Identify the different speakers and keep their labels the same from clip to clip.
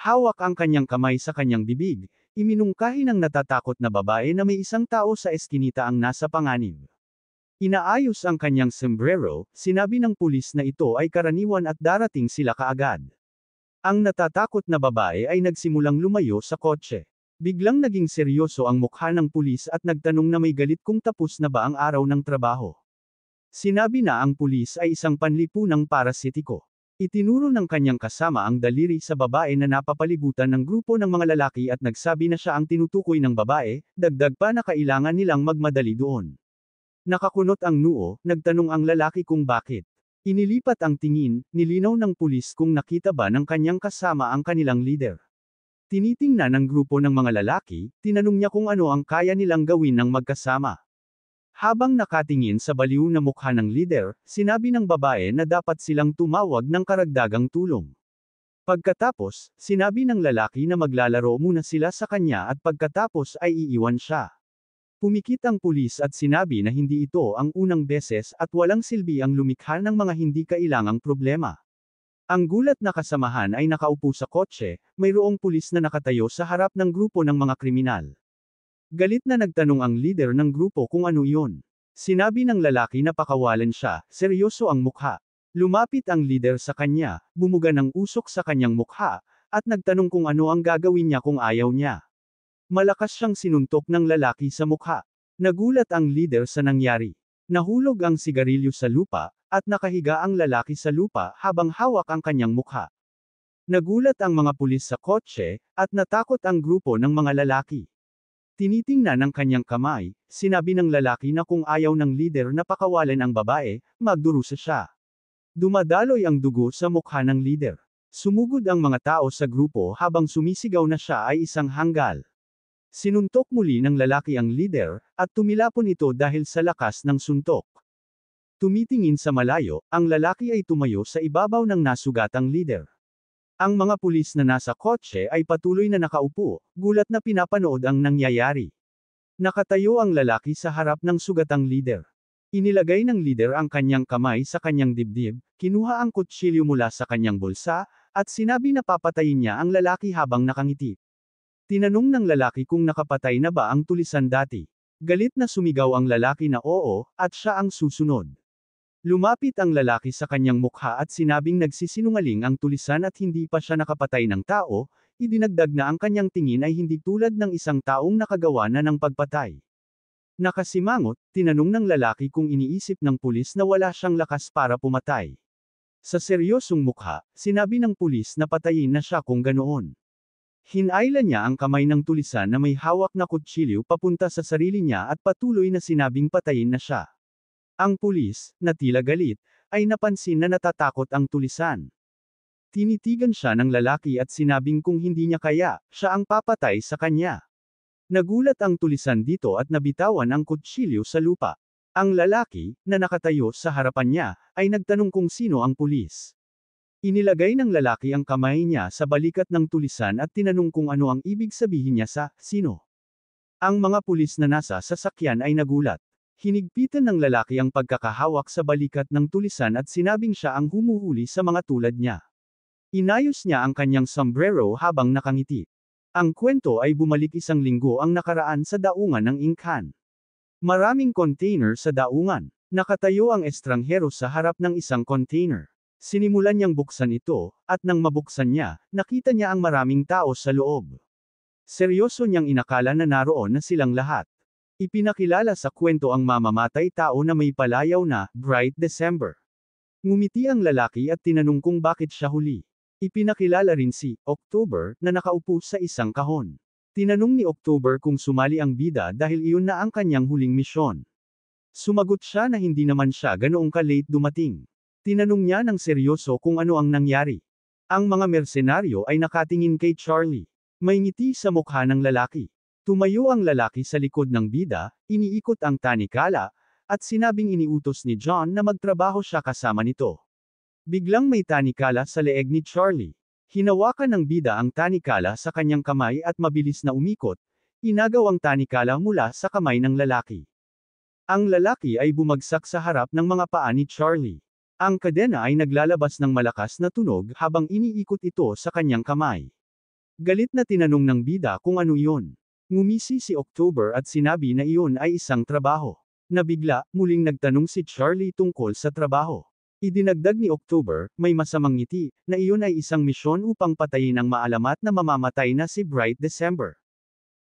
Speaker 1: Hawak ang kanyang kamay sa kanyang bibig, iminungkahi ng natatakot na babae na may isang tao sa eskinita ang nasa panganib. Inaayos ang kanyang sombrero, sinabi ng pulis na ito ay karaniwan at darating sila kaagad. Ang natatakot na babae ay nagsimulang lumayo sa kotse. Biglang naging seryoso ang mukha ng pulis at nagtanong na may galit kung tapos na ba ang araw ng trabaho. Sinabi na ang pulis ay isang panlipunang parasitiko. Itinuro ng kanyang kasama ang daliri sa babae na napapalibutan ng grupo ng mga lalaki at nagsabi na siya ang tinutukoy ng babae, dagdag pa na kailangan nilang magmadali doon. Nakakunot ang noo, nagtanong ang lalaki kung bakit. Inilipat ang tingin, nilinaw ng pulis kung nakita ba ng kanyang kasama ang kanilang leader. Tinitingnan ng grupo ng mga lalaki, tinanong niya kung ano ang kaya nilang gawin ng magkasama. Habang nakatingin sa baliw na mukha ng leader, sinabi ng babae na dapat silang tumawag ng karagdagang tulong. Pagkatapos, sinabi ng lalaki na maglalaro muna sila sa kanya at pagkatapos ay iiwan siya. Pumikit ang pulis at sinabi na hindi ito ang unang beses at walang silbi ang lumikha ng mga hindi kailangang problema. Ang gulat na kasamahan ay nakaupo sa kotse, mayroong pulis na nakatayo sa harap ng grupo ng mga kriminal. Galit na nagtanong ang leader ng grupo kung ano iyon. Sinabi ng lalaki na pakawalan siya, seryoso ang mukha. Lumapit ang leader sa kanya, bumuga ng usok sa kanyang mukha, at nagtanong kung ano ang gagawin niya kung ayaw niya. Malakas siyang sinuntok ng lalaki sa mukha. Nagulat ang leader sa nangyari. Nahulog ang sigarilyo sa lupa, at nakahiga ang lalaki sa lupa habang hawak ang kanyang mukha. Nagulat ang mga pulis sa kotse, at natakot ang grupo ng mga lalaki. Tinitingnan ng kanyang kamay, sinabi ng lalaki na kung ayaw ng leader na pakawalan ang babae, magdurusa siya. Dumadaloy ang dugo sa mukha ng leader. Sumugod ang mga tao sa grupo habang sumisigaw na siya ay isang hanggal. Sinuntok muli ng lalaki ang leader, at tumilapon ito dahil sa lakas ng suntok. Tumitingin sa malayo, ang lalaki ay tumayo sa ibabaw ng nasugatang leader. Ang mga pulis na nasa kotse ay patuloy na nakaupo, gulat na pinapanood ang nangyayari. Nakatayo ang lalaki sa harap ng sugatang leader. Inilagay ng leader ang kanyang kamay sa kanyang dibdib, kinuha ang kutsilyo mula sa kanyang bulsa, at sinabi na papatayin niya ang lalaki habang nakangiti. Tinanong ng lalaki kung nakapatay na ba ang tulisan dati. Galit na sumigaw ang lalaki na oo, at siya ang susunod. Lumapit ang lalaki sa kanyang mukha at sinabing nagsisinungaling ang tulisan at hindi pa siya nakapatay ng tao, idinagdag na ang kanyang tingin ay hindi tulad ng isang taong nakagawa na ng pagpatay. Nakasimangot, tinanong ng lalaki kung iniisip ng pulis na wala siyang lakas para pumatay. Sa seryosong mukha, sinabi ng pulis na patayin na siya kung ganoon. Hinailan niya ang kamay ng tulisan na may hawak na kutsilyo papunta sa sarili niya at patuloy na sinabing patayin na siya. Ang pulis, na tila galit, ay napansin na natatakot ang tulisan. Tinitigan siya ng lalaki at sinabing kung hindi niya kaya, siya ang papatay sa kanya. Nagulat ang tulisan dito at nabitawan ang kutsilyo sa lupa. Ang lalaki, na nakatayo sa harapan niya, ay nagtanong kung sino ang pulis. Inilagay ng lalaki ang kamay niya sa balikat ng tulisan at tinanong kung ano ang ibig sabihin niya sa sino. Ang mga pulis na nasa sasakyan ay nagulat. Hinigpitan ng lalaki ang pagkakahawak sa balikat ng tulisan at sinabing siya ang humuhuli sa mga tulad niya. Inayos niya ang kanyang sombrero habang nakangiti. Ang kwento ay bumalik isang linggo ang nakaraan sa daungan ng Ingkan. Maraming container sa daungan. Nakatayo ang estranghero sa harap ng isang container. Sinimulan niyang buksan ito, at nang mabuksan niya, nakita niya ang maraming tao sa loob. Seryoso niyang inakala na naroon na silang lahat. Ipinakilala sa kwento ang mamamatay tao na may palayaw na, Bright December. Ngumiti ang lalaki at tinanong kung bakit siya huli. Ipinakilala rin si October na nakaupo sa isang kahon. Tinanong ni October kung sumali ang bida dahil iyon na ang kanyang huling misyon. Sumagot siya na hindi naman siya ganoong ka-late dumating. Tinanong niya ng seryoso kung ano ang nangyari. Ang mga mersenaryo ay nakatingin kay Charlie. May ngiti sa mukha ng lalaki. Tumayo ang lalaki sa likod ng bida, iniikot ang tanikala, at sinabing iniutos ni John na magtrabaho siya kasama nito. Biglang may tanikala sa leeg ni Charlie. Hinawakan ng bida ang tanikala sa kanyang kamay at mabilis na umikot, inagaw ang tanikala mula sa kamay ng lalaki. Ang lalaki ay bumagsak sa harap ng mga paa ni Charlie. Ang kadena ay naglalabas ng malakas na tunog habang iniikot ito sa kanyang kamay. Galit na tinanong ng bida kung ano iyon. Ngumisi si October at sinabi na iyon ay isang trabaho. Nabigla, muling nagtanong si Charlie tungkol sa trabaho. Idinagdag ni October, may masamang ngiti, na iyon ay isang misyon upang patayin ang maalamat na mamamatay na si Bright December.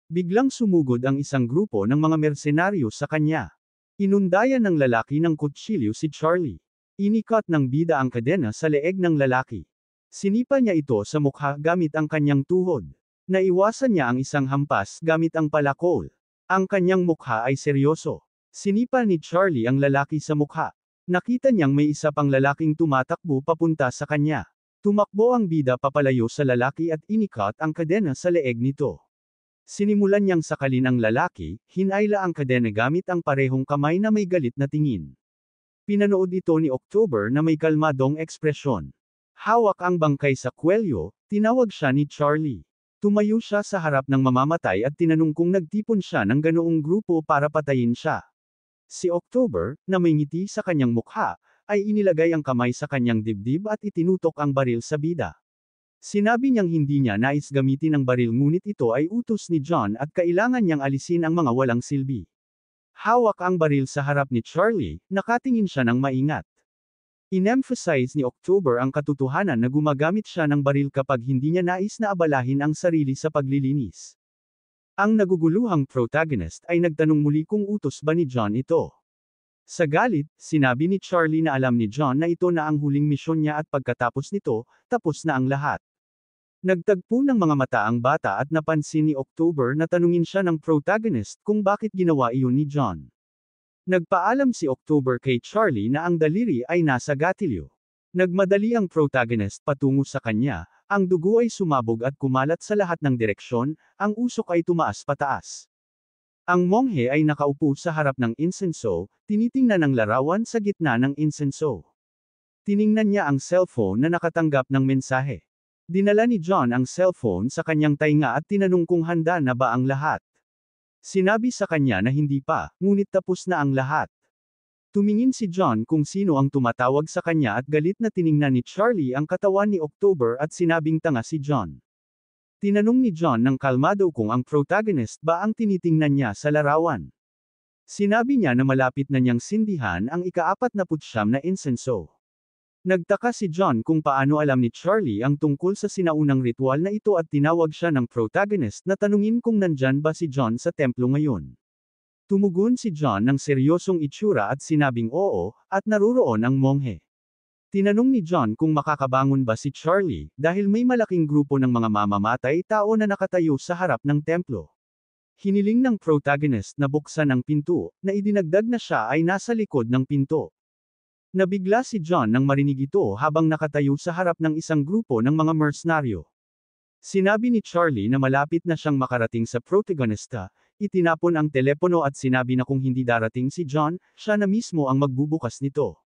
Speaker 1: Biglang sumugod ang isang grupo ng mga mersenaryo sa kanya. Inundayan ng lalaki ng kutsilyo si Charlie. Inikat ng bida ang kadena sa leeg ng lalaki. Sinipa niya ito sa mukha gamit ang kanyang tuhod. Naiwasan niya ang isang hampas gamit ang palakol. Ang kanyang mukha ay seryoso. Sinipa ni Charlie ang lalaki sa mukha. Nakita niyang may isa pang lalaking tumatakbo papunta sa kanya. Tumakbo ang bida papalayo sa lalaki at inikat ang kadena sa leeg nito. Sinimulan niyang sakalin ang lalaki, hinayla ang kadena gamit ang parehong kamay na may galit na tingin. Pinanood ito ni October na may kalmadong ekspresyon. Hawak ang bangkay sa kwelyo, tinawag siya ni Charlie. Tumayo siya sa harap ng mamamatay at tinanong kung nagtipon siya ng ganoong grupo para patayin siya. Si October, na may ngiti sa kanyang mukha, ay inilagay ang kamay sa kanyang dibdib at itinutok ang baril sa bida. Sinabi niyang hindi niya nais gamitin ang baril ngunit ito ay utos ni John at kailangan niyang alisin ang mga walang silbi. Hawak ang baril sa harap ni Charlie, nakatingin siya ng maingat. In-emphasize ni October ang katotohanan na gumagamit siya ng baril kapag hindi niya nais na abalahin ang sarili sa paglilinis. Ang naguguluhang protagonist ay nagtanong muli kung utos ba ni John ito. Sa galit, sinabi ni Charlie na alam ni John na ito na ang huling misyon niya at pagkatapos nito, tapos na ang lahat. Nagtagpo ng mga mata ang bata at napansin ni October na tanungin siya ng protagonist kung bakit ginawa iyon ni John. Nagpaalam si October kay Charlie na ang daliri ay nasa gatilyo. Nagmadali ang protagonist patungo sa kanya, ang dugo ay sumabog at kumalat sa lahat ng direksyon, ang usok ay tumaas pataas. Ang monghe ay nakaupo sa harap ng insenso, tinitingnan ang larawan sa gitna ng insenso. Tiningnan niya ang cellphone na nakatanggap ng mensahe. Dinala ni John ang cellphone sa kanyang tainga at tinanong kung handa na ba ang lahat. Sinabi sa kanya na hindi pa, ngunit tapos na ang lahat. Tumingin si John kung sino ang tumatawag sa kanya at galit na tiningnan ni Charlie ang katawan ni October at sinabing tanga si John. Tinanong ni John ng kalmado kung ang protagonist ba ang tinitingnan niya sa larawan. Sinabi niya na malapit na niyang sindihan ang ika-49 na insenso. Nagtaka si John kung paano alam ni Charlie ang tungkol sa sinaunang ritual na ito at tinawag siya ng protagonist na tanungin kung nandyan ba si John sa templo ngayon. Tumugon si John ng seryosong itsura at sinabing oo, at naroroon ang monghe. Tinanong ni John kung makakabangon ba si Charlie, dahil may malaking grupo ng mga mamamatay tao na nakatayo sa harap ng templo. Hiniling ng protagonist na buksan ang pinto, na idinagdag na siya ay nasa likod ng pinto. Nabigla si John nang marinig ito habang nakatayo sa harap ng isang grupo ng mga mercenaryo. Sinabi ni Charlie na malapit na siyang makarating sa protagonista, itinapon ang telepono at sinabi na kung hindi darating si John, siya na mismo ang magbubukas nito.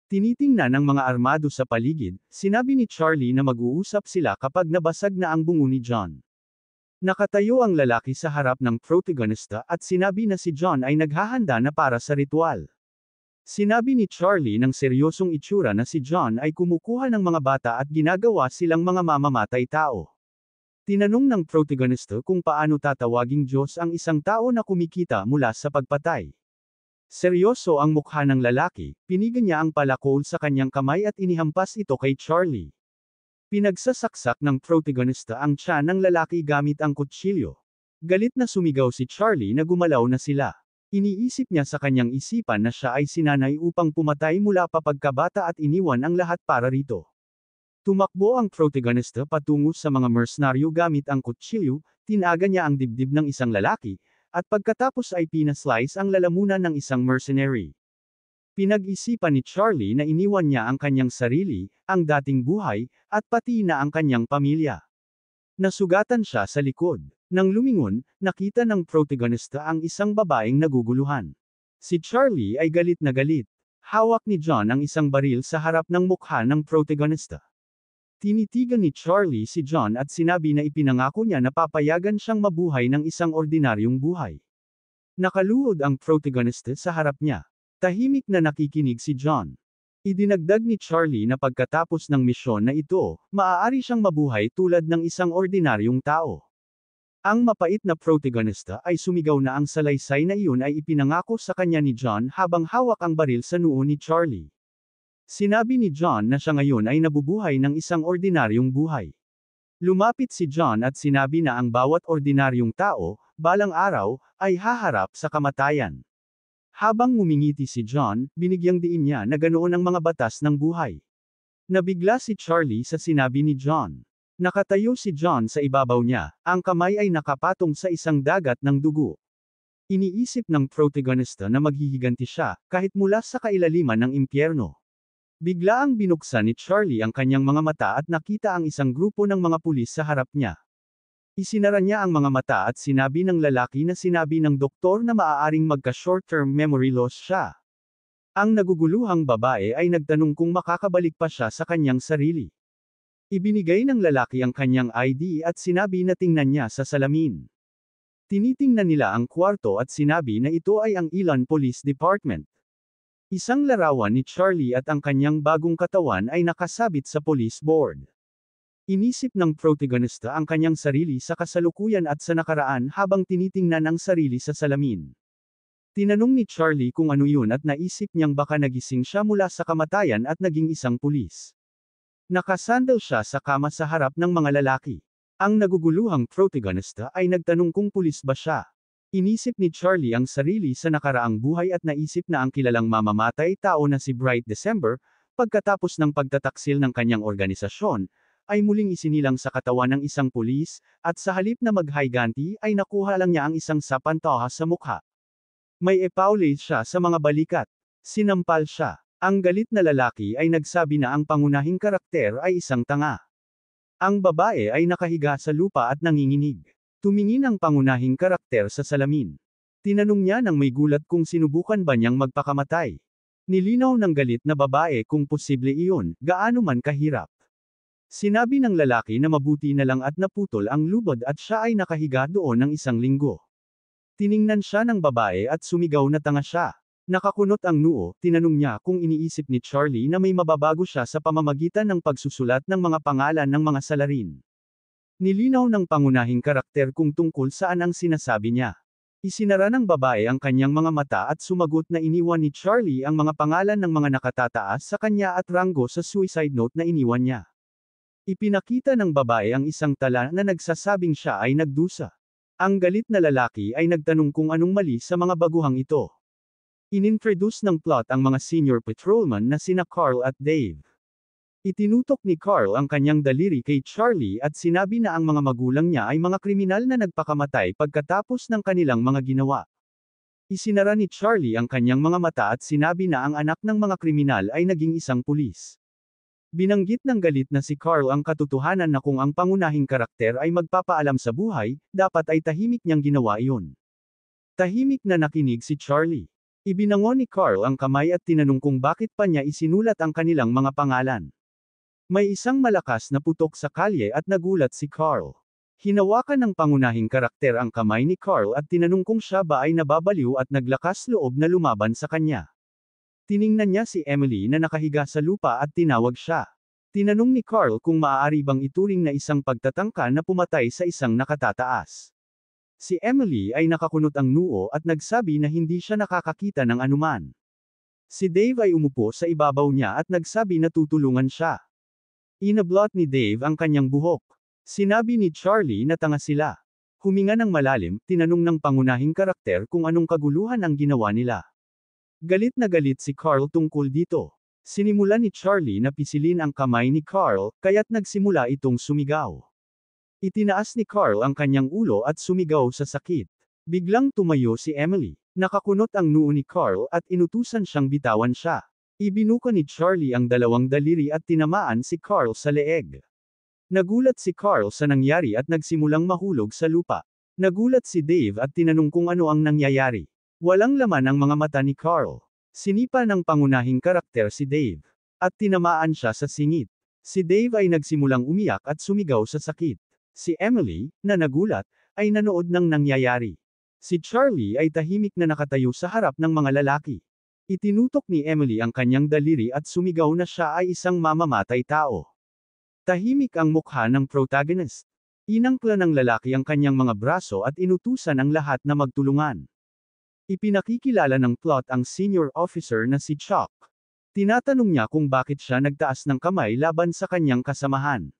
Speaker 1: Tinitingnan ng mga armado sa paligid, sinabi ni Charlie na mag-uusap sila kapag nabasag na ang bungo ni John. Nakatayo ang lalaki sa harap ng protagonista at sinabi na si John ay naghahanda na para sa ritual. Sinabi ni Charlie ng seryosong itsura na si John ay kumukuha ng mga bata at ginagawa silang mga mamamatay tao. Tinanong ng protagonista kung paano tatawaging Diyos ang isang tao na kumikita mula sa pagpatay. Seryoso ang mukha ng lalaki, pinigan niya ang palakol sa kanyang kamay at inihampas ito kay Charlie. Pinagsasaksak ng protagonista ang tiyan ng lalaki gamit ang kutsilyo. Galit na sumigaw si Charlie na gumalaw na sila. Iniisip niya sa kanyang isipan na siya ay sinanay upang pumatay mula pa pagkabata at iniwan ang lahat para rito. Tumakbo ang protagonista patungo sa mga mercenaryo gamit ang kutsilyo, tinaga niya ang dibdib ng isang lalaki, at pagkatapos ay pinaslice ang lalamunan ng isang mercenary. Pinag-isipan ni Charlie na iniwan niya ang kanyang sarili, ang dating buhay, at pati na ang kanyang pamilya. Nasugatan siya sa likod. Nang lumingon, nakita ng protagonista ang isang babaeng naguguluhan. Si Charlie ay galit na galit. Hawak ni John ang isang baril sa harap ng mukha ng protagonista. Tinitigan ni Charlie si John at sinabi na ipinangako niya na papayagan siyang mabuhay ng isang ordinaryong buhay. Nakaluhod ang protagonista sa harap niya. Tahimik na nakikinig si John. Idinagdag ni Charlie na pagkatapos ng misyon na ito, maaari siyang mabuhay tulad ng isang ordinaryong tao. Ang mapait na protagonista ay sumigaw na ang salaysay na iyon ay ipinangako sa kanya ni John habang hawak ang baril sa noo ni Charlie. Sinabi ni John na siya ngayon ay nabubuhay ng isang ordinaryong buhay. Lumapit si John at sinabi na ang bawat ordinaryong tao, balang araw, ay haharap sa kamatayan. Habang ngumingiti si John, binigyang diin niya na ganoon ang mga batas ng buhay. Nabigla si Charlie sa sinabi ni John. Nakatayo si John sa ibabaw niya, ang kamay ay nakapatong sa isang dagat ng dugo. Iniisip ng protagonista na maghihiganti siya, kahit mula sa kailaliman ng impyerno. Bigla ang binuksan ni Charlie ang kanyang mga mata at nakita ang isang grupo ng mga pulis sa harap niya. Isinara niya ang mga mata at sinabi ng lalaki na sinabi ng doktor na maaaring magka-short-term memory loss siya. Ang naguguluhang babae ay nagtanong kung makakabalik pa siya sa kanyang sarili. Ibinigay ng lalaki ang kanyang ID at sinabi na tingnan niya sa salamin. Tinitingnan nila ang kwarto at sinabi na ito ay ang Ilan Police Department. Isang larawan ni Charlie at ang kanyang bagong katawan ay nakasabit sa police board. Inisip ng protagonista ang kanyang sarili sa kasalukuyan at sa nakaraan habang tinitingnan ang sarili sa salamin. Tinanong ni Charlie kung ano yun at naisip niyang baka nagising siya mula sa kamatayan at naging isang pulis. Nakasandal siya sa kama sa harap ng mga lalaki. Ang naguguluhang protagonista ay nagtanong kung pulis ba siya. Inisip ni Charlie ang sarili sa nakaraang buhay at naisip na ang kilalang mamamatay tao na si Bright December, pagkatapos ng pagtataksil ng kanyang organisasyon, ay muling isinilang sa katawan ng isang pulis, at sa halip na maghiganti ay nakuha lang niya ang isang sapantaha sa mukha. May epaule siya sa mga balikat. Sinampal siya. Ang galit na lalaki ay nagsabi na ang pangunahing karakter ay isang tanga. Ang babae ay nakahiga sa lupa at nanginginig. Tumingin ang pangunahing karakter sa salamin. Tinanong niya ng may gulat kung sinubukan ba niyang magpakamatay. Nilinaw ng galit na babae kung posible iyon, gaano man kahirap. Sinabi ng lalaki na mabuti na lang at naputol ang lubod at siya ay nakahiga doon ng isang linggo. Tiningnan siya ng babae at sumigaw na tanga siya. Nakakunot ang noo, tinanong niya kung iniisip ni Charlie na may mababago siya sa pamamagitan ng pagsusulat ng mga pangalan ng mga salarin. Nilinaw ng pangunahing karakter kung tungkol saan ang sinasabi niya. Isinara ng babae ang kanyang mga mata at sumagot na iniwan ni Charlie ang mga pangalan ng mga nakatataas sa kanya at ranggo sa suicide note na iniwan niya. Ipinakita ng babae ang isang tala na nagsasabing siya ay nagdusa. Ang galit na lalaki ay nagtanong kung anong mali sa mga baguhang ito. Inintroduce ng plot ang mga senior patrolman na sina Carl at Dave. Itinutok ni Carl ang kanyang daliri kay Charlie at sinabi na ang mga magulang niya ay mga kriminal na nagpakamatay pagkatapos ng kanilang mga ginawa. Isinara ni Charlie ang kanyang mga mata at sinabi na ang anak ng mga kriminal ay naging isang pulis. Binanggit ng galit na si Carl ang katotohanan na kung ang pangunahing karakter ay magpapaalam sa buhay, dapat ay tahimik niyang ginawa iyon. Tahimik na nakinig si Charlie. Ibinangon ni Carl ang kamay at tinanong kung bakit pa niya isinulat ang kanilang mga pangalan. May isang malakas na putok sa kalye at nagulat si Carl. Hinawakan ng pangunahing karakter ang kamay ni Carl at tinanong kung siya ba ay nababaliw at naglakas loob na lumaban sa kanya. Tiningnan niya si Emily na nakahiga sa lupa at tinawag siya. Tinanong ni Carl kung maaari bang ituring na isang pagtatangka na pumatay sa isang nakatataas. Si Emily ay nakakunot ang noo at nagsabi na hindi siya nakakakita ng anuman. Si Dave ay umupo sa ibabaw niya at nagsabi na tutulungan siya. Inablot ni Dave ang kanyang buhok. Sinabi ni Charlie na tanga sila. Huminga ng malalim, tinanong ng pangunahing karakter kung anong kaguluhan ang ginawa nila. Galit na galit si Carl tungkol dito. Sinimulan ni Charlie na pisilin ang kamay ni Carl, kaya't nagsimula itong sumigaw. Itinaas ni Carl ang kanyang ulo at sumigaw sa sakit. Biglang tumayo si Emily. Nakakunot ang noo ni Carl at inutusan siyang bitawan siya. Ibinuka ni Charlie ang dalawang daliri at tinamaan si Carl sa leeg. Nagulat si Carl sa nangyari at nagsimulang mahulog sa lupa. Nagulat si Dave at tinanong kung ano ang nangyayari. Walang laman ang mga mata ni Carl. Sinipa ng pangunahing karakter si Dave. At tinamaan siya sa singit. Si Dave ay nagsimulang umiyak at sumigaw sa sakit. Si Emily, na nagulat, ay nanood ng nangyayari. Si Charlie ay tahimik na nakatayo sa harap ng mga lalaki. Itinutok ni Emily ang kanyang daliri at sumigaw na siya ay isang mamamatay tao. Tahimik ang mukha ng protagonist. Inangkla ng lalaki ang kanyang mga braso at inutusan ang lahat na magtulungan. Ipinakikilala ng plot ang senior officer na si Chuck. Tinatanong niya kung bakit siya nagtaas ng kamay laban sa kanyang kasamahan.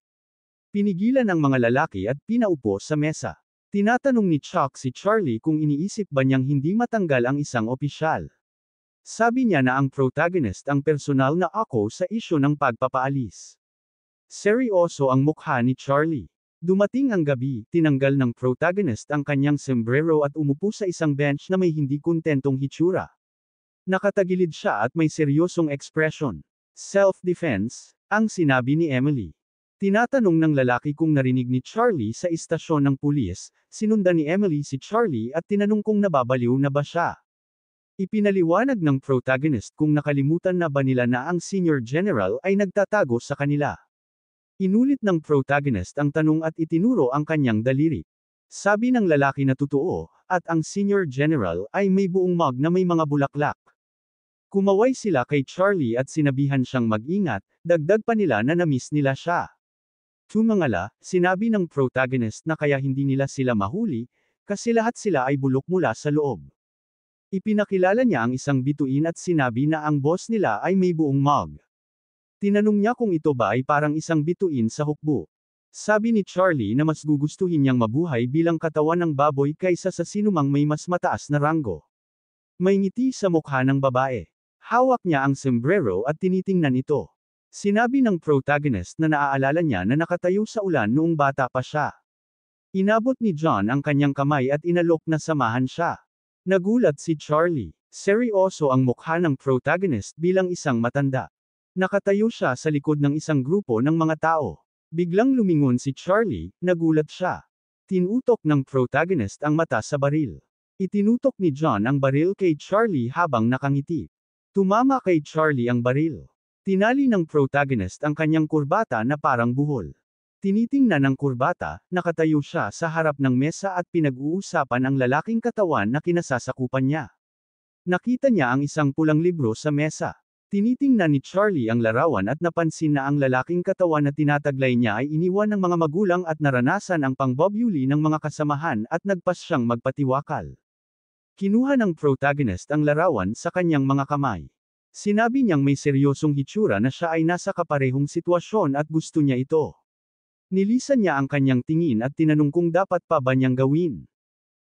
Speaker 1: Pinigilan ang mga lalaki at pinaupo sa mesa. Tinatanong ni Chuck si Charlie kung iniisip ba niyang hindi matanggal ang isang opisyal. Sabi niya na ang protagonist ang personal na ako sa isyu ng pagpapaalis. Seryoso ang mukha ni Charlie. Dumating ang gabi, tinanggal ng protagonist ang kanyang sombrero at umupo sa isang bench na may hindi kontentong hitsura. Nakatagilid siya at may seryosong ekspresyon. Self-defense, ang sinabi ni Emily. Tinatanong ng lalaki kung narinig ni Charlie sa istasyon ng pulis, sinundan ni Emily si Charlie at tinanong kung nababaliw na ba siya. Ipinaliwanag ng protagonist kung nakalimutan na ba nila na ang senior general ay nagtatago sa kanila. Inulit ng protagonist ang tanong at itinuro ang kanyang daliri. Sabi ng lalaki na totoo, at ang senior general ay may buong mug na may mga bulaklak. Kumaway sila kay Charlie at sinabihan siyang mag-ingat, dagdag pa nila na na-miss nila siya. Tumangala, sinabi ng protagonist na kaya hindi nila sila mahuli, kasi lahat sila ay bulok mula sa loob. Ipinakilala niya ang isang bituin at sinabi na ang boss nila ay may buong mug. Tinanong niya kung ito ba ay parang isang bituin sa hukbo. Sabi ni Charlie na mas gugustuhin niyang mabuhay bilang katawan ng baboy kaysa sa sinumang may mas mataas na ranggo. May ngiti sa mukha ng babae. Hawak niya ang sombrero at tinitingnan ito. Sinabi ng protagonist na naaalala niya na nakatayo sa ulan noong bata pa siya. Inabot ni John ang kanyang kamay at inalok na samahan siya. Nagulat si Charlie. Seryoso ang mukha ng protagonist bilang isang matanda. Nakatayo siya sa likod ng isang grupo ng mga tao. Biglang lumingon si Charlie, nagulat siya. Tinutok ng protagonist ang mata sa baril. Itinutok ni John ang baril kay Charlie habang nakangiti. Tumama kay Charlie ang baril. Tinali ng protagonist ang kanyang kurbata na parang buhol. Tinitingnan ng kurbata, nakatayo siya sa harap ng mesa at pinag-uusapan ang lalaking katawan na kinasasakupan niya. Nakita niya ang isang pulang libro sa mesa. Tinitingnan ni Charlie ang larawan at napansin na ang lalaking katawan na tinataglay niya ay iniwan ng mga magulang at naranasan ang pangbobyuli ng mga kasamahan at nagpas siyang magpatiwakal. Kinuha ng protagonist ang larawan sa kanyang mga kamay. Sinabi niyang may seryosong hitsura na siya ay nasa kaparehong sitwasyon at gusto niya ito. Nilisan niya ang kanyang tingin at tinanong kung dapat pa ba niyang gawin.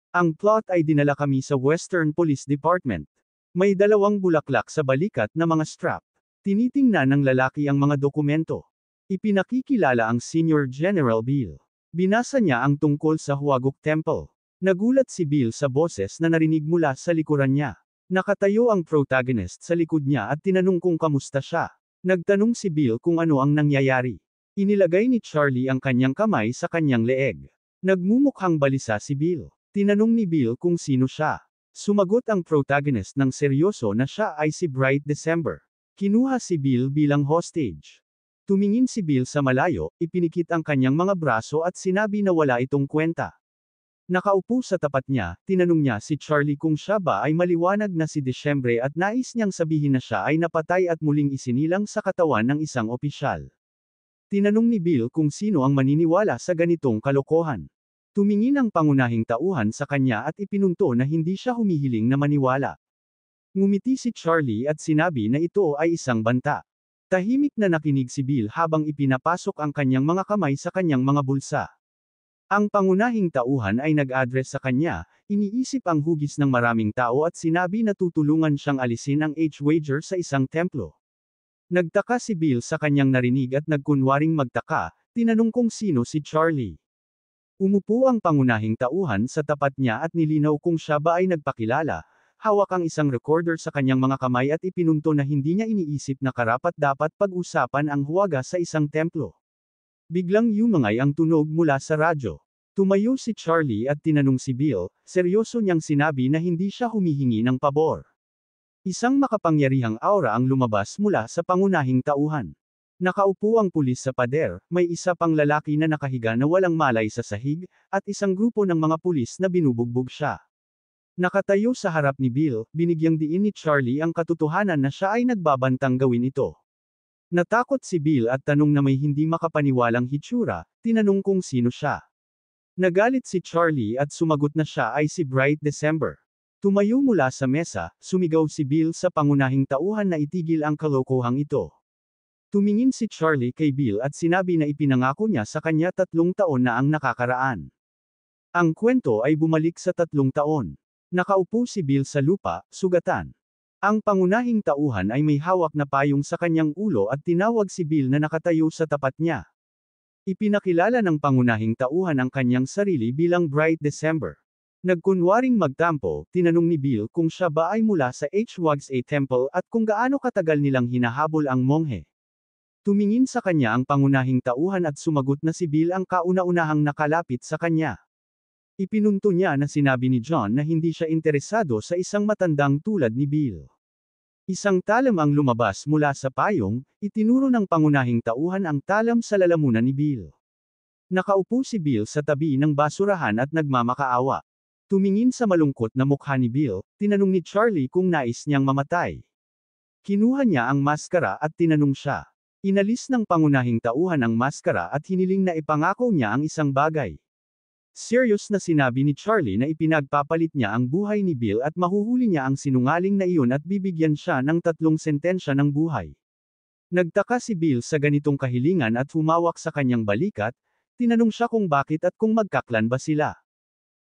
Speaker 1: Ang plot ay dinala kami sa Western Police Department. May 2 bulaklak sa balikat na mga strap. Tinitingnan ng lalaki ang mga dokumento. Ipinakikilala ang Senior General Bill. Binasa niya ang tungkol sa Huagok Temple. Nagulat si Bill sa boses na narinig mula sa likuran niya. Nakatayo ang protagonist sa likod niya at tinanong kung kamusta siya. Nagtanong si Bill kung ano ang nangyayari. Inilagay ni Charlie ang kanyang kamay sa kanyang leeg. Nagmumukhang balisa si Bill. Tinanong ni Bill kung sino siya. Sumagot ang protagonist ng seryoso na siya ay si Bright December. Kinuha si Bill bilang hostage. Tumingin si Bill sa malayo, ipinikit ang kanyang mga braso at sinabi na wala itong kwenta. Nakaupo sa tapat niya, tinanong niya si Charlie kung siya ba ay maliwanag na si December at nais niyang sabihin na siya ay napatay at muling isinilang sa katawan ng isang opisyal. Tinanong ni Bill kung sino ang maniniwala sa ganitong kalokohan. Tumingin ang pangunahing tauhan sa kanya at ipinunto na hindi siya humihiling na maniwala. Ngumiti si Charlie at sinabi na ito ay isang banta. Tahimik na nakinig si Bill habang ipinapasok ang kanyang mga kamay sa kanyang mga bulsa. Ang pangunahing tauhan ay nag-address sa kanya, iniisip ang hugis ng maraming tao at sinabi na tutulungan siyang alisin ang H-Wager sa isang templo. Nagtaka si Bill sa kanyang narinig at nagkunwaring magtaka, tinanong kung sino si Charlie. Umupo ang pangunahing tauhan sa tapat niya at nilinaw kung siya ba ay nagpakilala, hawak ang isang recorder sa kanyang mga kamay at ipinunto na hindi niya iniisip na karapat-dapat pag-usapan ang huwaga sa isang templo. Biglang yumangay ang tunog mula sa radyo. Tumayo si Charlie at tinanong si Bill, seryoso niyang sinabi na hindi siya humihingi ng pabor. Isang makapangyarihang aura ang lumabas mula sa pangunahing tauhan. Nakaupo ang pulis sa pader, may isa pang lalaki na nakahiga na walang malay sa sahig, at isang grupo ng mga pulis na binubugbog siya. Nakatayo sa harap ni Bill, binigyang diin ni Charlie ang katotohanan na siya ay nagbabantang gawin ito. Natakot si Bill at tanong na may hindi makapaniwalang hitsura, tinanong kung sino siya. Nagalit si Charlie at sumagot na siya ay si Bright December. Tumayo mula sa mesa, sumigaw si Bill sa pangunahing tauhan na itigil ang kalokohang ito. Tumingin si Charlie kay Bill at sinabi na ipinangako niya sa kanya 3 taon na ang nakakaraan. Ang kwento ay bumalik sa 3 taon. Nakaupo si Bill sa lupa, sugatan. Ang pangunahing tauhan ay may hawak na payong sa kanyang ulo at tinawag si Bill na nakatayo sa tapat niya. Ipinakilala ng pangunahing tauhan ang kanyang sarili bilang Bright December. Nagkunwaring magtampo, tinanong ni Bill kung siya ba ay mula sa Hwag's-A Temple at kung gaano katagal nilang hinahabol ang monghe. Tumingin sa kanya ang pangunahing tauhan at sumagot na si Bill ang kauna-unahang nakalapit sa kanya. Ipinunto niya na sinabi ni John na hindi siya interesado sa isang matandang tulad ni Bill. Isang talam ang lumabas mula sa payong, itinuro ng pangunahing tauhan ang talam sa lalamunan ni Bill. Nakaupo si Bill sa tabi ng basurahan at nagmamakaawa. Tumingin sa malungkot na mukha ni Bill, tinanong ni Charlie kung nais niyang mamatay. Kinuha niya ang maskara at tinanong siya. Inalis ng pangunahing tauhan ang maskara at hiniling na ipangako niya ang isang bagay. Serious na sinabi ni Charlie na ipinagpapalit niya ang buhay ni Bill at mahuhuli niya ang sinungaling na iyon at bibigyan siya ng 3 sentensya ng buhay. Nagtaka si Bill sa ganitong kahilingan at humawak sa kanyang balikat, tinanong siya kung bakit at kung magkaklan ba sila.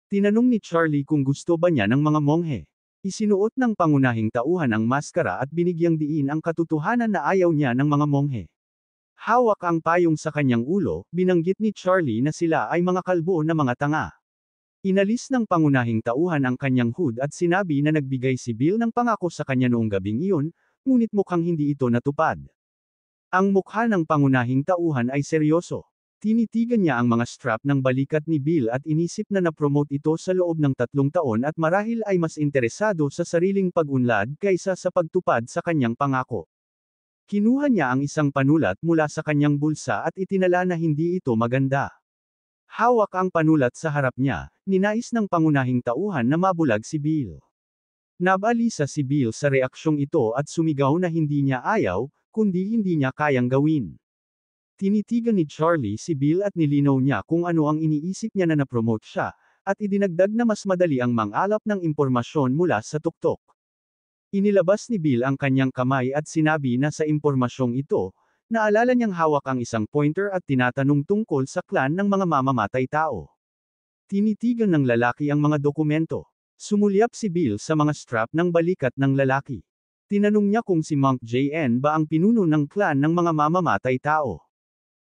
Speaker 1: Tinanong ni Charlie kung gusto ba niya ng mga monghe. Isinuot ng pangunahing tauhan ang maskara at binigyang diin ang katotohanan na ayaw niya ng mga monghe. Hawak ang payong sa kanyang ulo, binanggit ni Charlie na sila ay mga kalbo na mga tanga. Inalis ng pangunahing tauhan ang kanyang hood at sinabi na nagbigay si Bill ng pangako sa kanya noong gabing iyon, ngunit mukhang hindi ito natupad. Ang mukha ng pangunahing tauhan ay seryoso. Tinitigan niya ang mga strap ng balikat ni Bill at inisip na na-promote ito sa loob ng 3 taon at marahil ay mas interesado sa sariling pag-unlad kaysa sa pagtupad sa kanyang pangako. Kinuha niya ang isang panulat mula sa kanyang bulsa at itinala na hindi ito maganda. Hawak ang panulat sa harap niya, ninais ng pangunahing tauhan na mabulag si Bill. Nabalisa si Bill sa reaksyong ito at sumigaw na hindi niya ayaw, kundi hindi niya kayang gawin. Tinitigan ni Charlie si Bill at nilinaw niya kung ano ang iniisip niya na na-promote siya, at idinagdag na mas madali ang mangalap ng impormasyon mula sa tuktok. Inilabas ni Bill ang kanyang kamay at sinabi na sa impormasyong ito, naalala niyang hawak ang isang pointer at tinatanong tungkol sa klan ng mga mamamatay tao. Tinitigan ng lalaki ang mga dokumento. Sumulyap si Bill sa mga strap ng balikat ng lalaki. Tinanong niya kung si Monk J.N. ba ang pinuno ng klan ng mga mamamatay tao.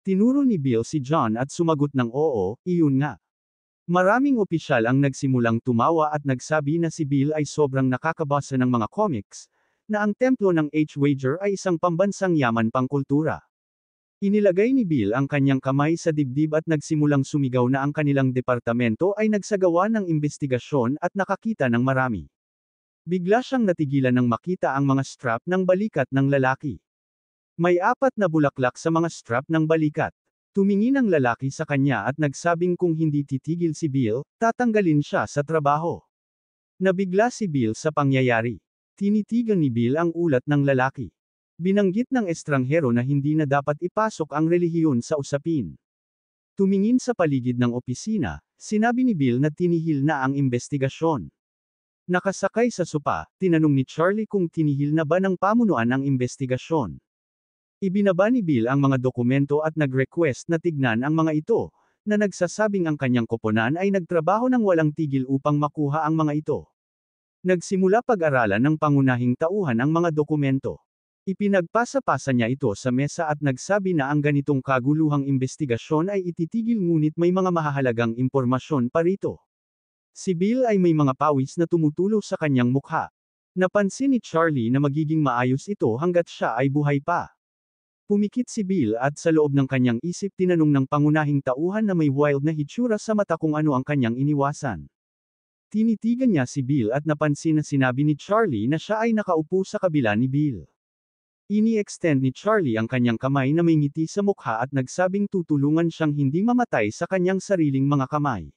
Speaker 1: Tinuro ni Bill si John at sumagot ng oo, iyon nga. Maraming opisyal ang nagsimulang tumawa at nagsabi na si Bill ay sobrang nakakabasa ng mga comics, na ang templo ng H-Wager ay isang pambansang yaman pangkultura. Inilagay ni Bill ang kanyang kamay sa dibdib at nagsimulang sumigaw na ang kanilang departamento ay nagsagawa ng imbestigasyon at nakakita ng marami. Bigla siyang natigilan nang makita ang mga strap ng balikat ng lalaki. May 4 na bulaklak sa mga strap ng balikat. Tumingin ang lalaki sa kanya at nagsabing kung hindi titigil si Bill, tatanggalin siya sa trabaho. Nabigla si Bill sa pangyayari. Tinitigan ni Bill ang ulat ng lalaki. Binanggit ng estranghero na hindi na dapat ipasok ang relihiyon sa usapin. Tumingin sa paligid ng opisina, sinabi ni Bill na tinihil na ang investigasyon. Nakasakay sa sopa, tinanong ni Charlie kung tinihil na ba ng pamunuan ang investigasyon. Ibinaba ni Bill ang mga dokumento at nag-request na tignan ang mga ito, na nagsasabing ang kanyang koponan ay nagtrabaho ng walang tigil upang makuha ang mga ito. Nagsimula pag-aralan ng pangunahing tauhan ang mga dokumento. Ipinagpasa-pasa niya ito sa mesa at nagsabi na ang ganitong kaguluhang investigasyon ay ititigil ngunit may mga mahahalagang impormasyon pa rito. Si Bill ay may mga pawis na tumutulo sa kanyang mukha. Napansin ni Charlie na magiging maayos ito hanggat siya ay buhay pa. Pumikit si Bill at sa loob ng kanyang isip tinanong ng pangunahing tauhan na may wild na hitsura sa mata kung ano ang kanyang iniwasan. Tinitigan niya si Bill at napansin na sinabi ni Charlie na siya ay nakaupo sa kabila ni Bill. Ini-extend ni Charlie ang kanyang kamay na may ngiti sa mukha at nagsabing tutulungan siyang hindi mamatay sa kanyang sariling mga kamay.